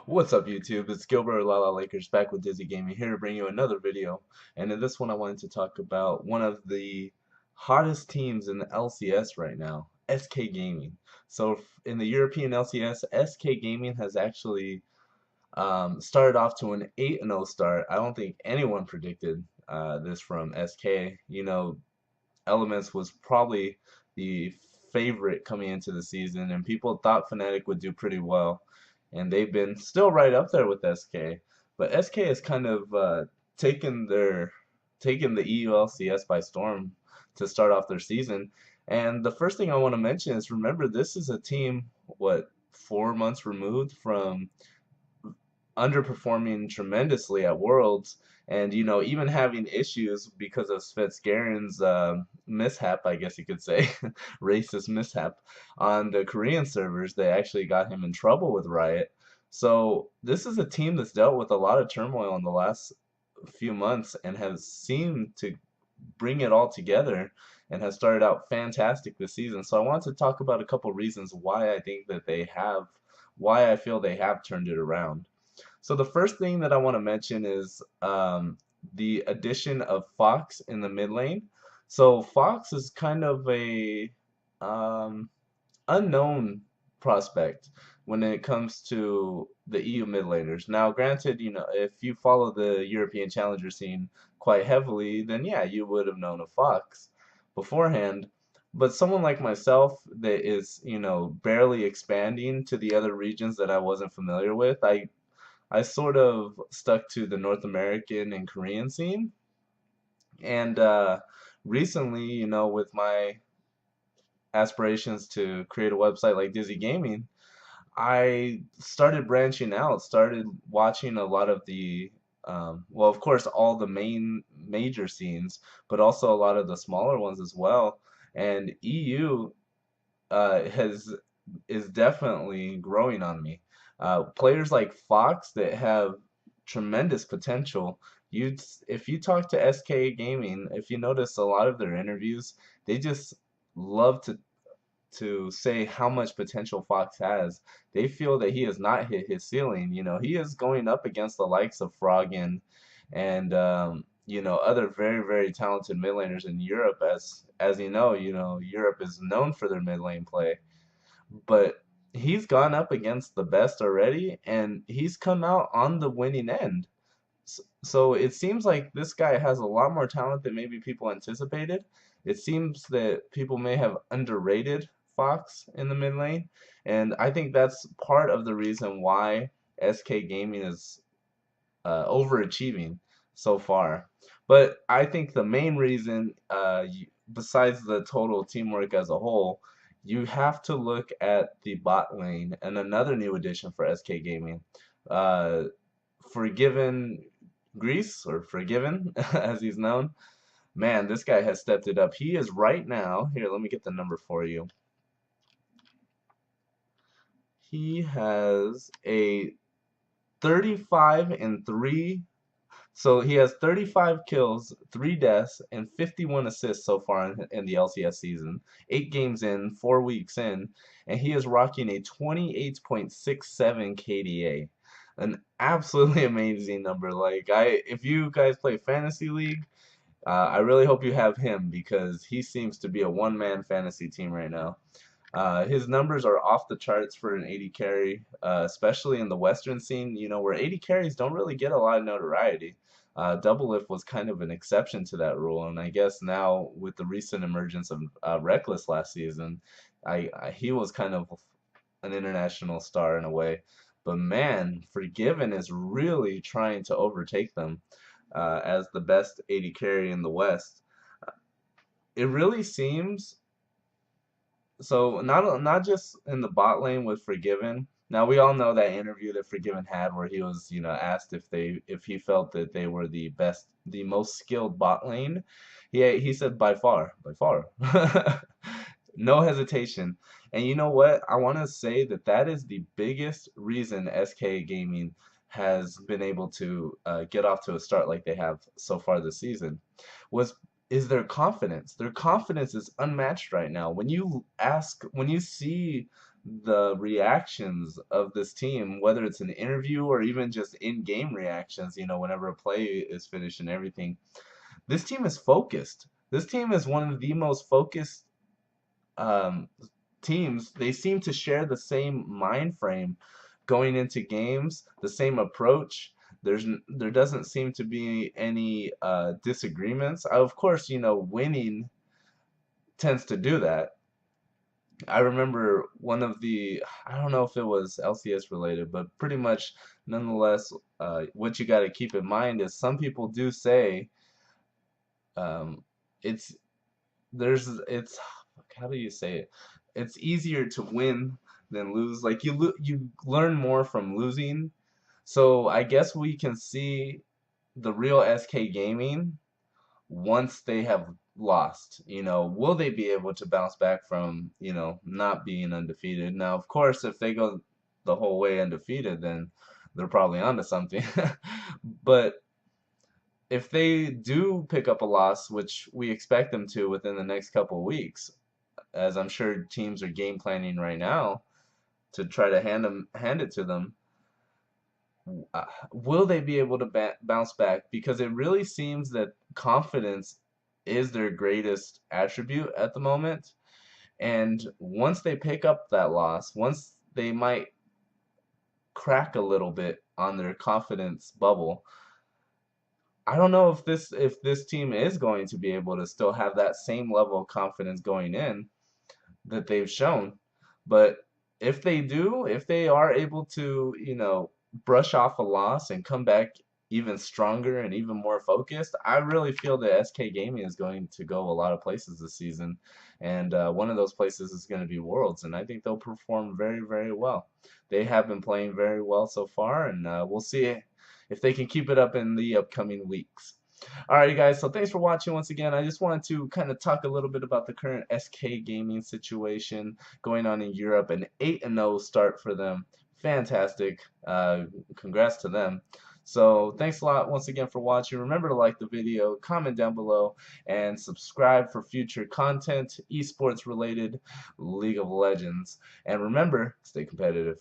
What's up YouTube? It's Gilbert LaLaLakers back with Dizzy Gaming here to bring you another video. And in this one I wanted to talk about one of the hottest teams in the LCS right now, SK Gaming. So in the European LCS, SK Gaming has actually started off to an 8-0 start. I don't think anyone predicted this from SK. Elements was probably the favorite coming into the season, and people thought Fnatic would do pretty well, and they've been still right up there with SK. But SK has kind of taken the EU LCS by storm to start off their season. And the first thing I want to mention is remember this is a team 4 months removed from underperforming tremendously at Worlds, and even having issues because of Svetsgaren's mishap, I guess you could say, racist mishap on the Korean servers. They actually got him in trouble with Riot. So this is a team that's dealt with a lot of turmoil in the last few months and has seemed to bring it all together and has started out fantastic this season. So I want to talk about a couple reasons why I think that why I feel they have turned it around. So the first thing that I want to mention is the addition of Fox in the mid lane. So Fox is kind of a unknown prospect when it comes to the EU mid laners. Now, granted, if you follow the European Challenger scene quite heavily, then yeah, you would have known of Fox beforehand. But someone like myself that is, barely expanding to the other regions that I wasn't familiar with, I sort of stuck to the North American and Korean scene. And recently, with my aspirations to create a website like Dizzy Gaming, I started branching out, started watching a lot of the, well, of course, all the major scenes, but also a lot of the smaller ones as well. And EU has is definitely growing on me. Players like Fox that have tremendous potential. If you talk to SK Gaming, if you notice a lot of their interviews, they just love to say how much potential Fox has. They feel that he has not hit his ceiling. He is going up against the likes of Froggen and other very, very talented mid laners in Europe. As Europe is known for their mid lane play. But he's gone up against the best already, and he's come out on the winning end. So it seems like this guy has a lot more talent than maybe people anticipated. It seems that people may have underrated Fox in the mid lane, and I think that's part of the reason why SK Gaming is overachieving so far. But I think the main reason, besides the total teamwork as a whole, you have to look at the bot lane and another new addition for SK Gaming. Uh, Forgiven Grease, or Forgiven as he's known. Man, this guy has stepped it up. He is right now, here, let me get the number for you. He has a 35 and 3. So he has 35 kills, 3 deaths, and 51 assists so far in the LCS season. 8 games in, 4 weeks in, and he is rocking a 28.67 KDA. An absolutely amazing number. If you guys play Fantasy League, I really hope you have him because he seems to be a one-man fantasy team right now. His numbers are off the charts for an 80 carry, especially in the Western scene, where 80 carries don't really get a lot of notoriety. Doublelift was kind of an exception to that rule, and I guess now with the recent emergence of Reckless last season, he was kind of an international star in a way. But man, Forgiven is really trying to overtake them as the best 80 carry in the West. It really seems so. Not just in the bot lane with Forgiven. Now we all know that interview that Forgiven had where he was, asked if he felt that they were the best, the most skilled bot lane. He said by far, by far. No hesitation. And you know what? I want to say that is the biggest reason SK Gaming has been able to get off to a start like they have so far this season is their confidence. Their confidence is unmatched right now. When you see the reactions of this team, whether it's an interview or even just in-game reactions, whenever a play is finished and everything, this team is focused. This team is one of the most focused um, teams. They seem to share the same mind frame going into games, the same approach. There doesn't seem to be any disagreements. Of course, winning tends to do that. I remember one of I don't know if it was LCS related, but pretty much nonetheless, what you got to keep in mind is some people do say um, it's it's how do you say it? It's easier to win than lose. Like you learn more from losing. So I guess we can see the real SK Gaming once they have lost. Will they be able to bounce back from, not being undefeated? Now, of course, if they go the whole way undefeated, then they're probably onto something. But if they do pick up a loss, which we expect them to within the next couple of weeks, as I'm sure teams are game planning right now to try to hand it to them, will they be able to bounce back? Because it really seems that confidence is their greatest attribute at the moment. And once they pick up that loss, once they might crack a little bit on their confidence bubble, I don't know if this team is going to be able to still have that same level of confidence going in that they've shown. But if they do, if they are able to, brush off a loss and come back even stronger and even more focused, I really feel that SK Gaming is going to go a lot of places this season. And one of those places is going to be Worlds, and I think they'll perform very, very well. They have been playing very well so far, and we'll see if they can keep it up in the upcoming weeks. Alrighty guys, so thanks for watching once again. I just wanted to kind of talk a little bit about the current SK Gaming situation going on in Europe. An 8-0 start for them. Fantastic. Congrats to them. So thanks a lot once again for watching. Remember to like the video, comment down below, and subscribe for future content, esports related, League of Legends. And remember, stay competitive.